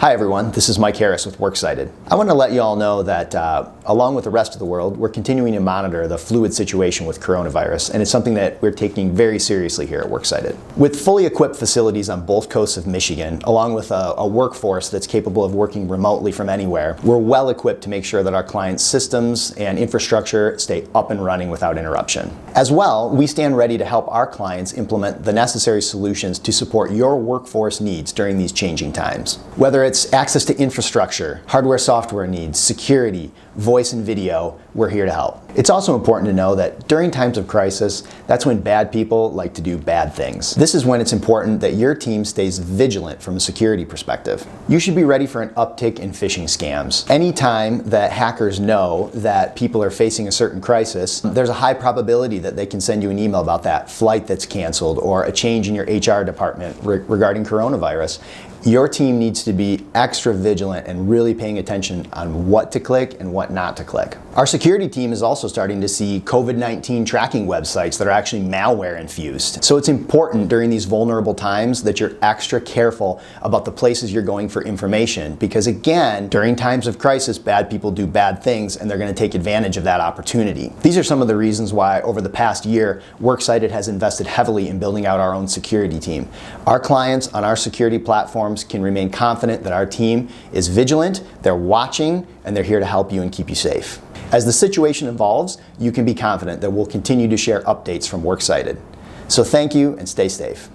Hi everyone, this is Mike Harris with Worksighted. I want to let you all know that along with the rest of the world, we're continuing to monitor the fluid situation with coronavirus, and it's something that we're taking very seriously here at Worksighted. With fully equipped facilities on both coasts of Michigan, along with a workforce that's capable of working remotely from anywhere, we're well equipped to make sure that our clients' systems and infrastructure stay up and running without interruption. As well, we stand ready to help our clients implement the necessary solutions to support your workforce needs during these changing times. Whether it's access to infrastructure, hardware software needs, security, voice and video, we're here to help. It's also important to know that during times of crisis, that's when bad people like to do bad things. This is when it's important that your team stays vigilant from a security perspective. You should be ready for an uptick in phishing scams. Anytime that hackers know that people are facing a certain crisis, there's a high probability that they can send you an email about that flight that's canceled or a change in your HR department regarding coronavirus. Your team needs to be extra vigilant and really paying attention on what to click and what not to click. Our security team is also starting to see COVID-19 tracking websites that are actually malware infused. So it's important during these vulnerable times that you're extra careful about the places you're going for information, because again, during times of crisis, bad people do bad things and they're going to take advantage of that opportunity. These are some of the reasons why over the past year, Worksighted has invested heavily in building out our own security team. Our clients on our security platform can remain confident that our team is vigilant, they're watching, and they're here to help you and keep you safe. As the situation evolves, you can be confident that we'll continue to share updates from Worksighted. So thank you and stay safe.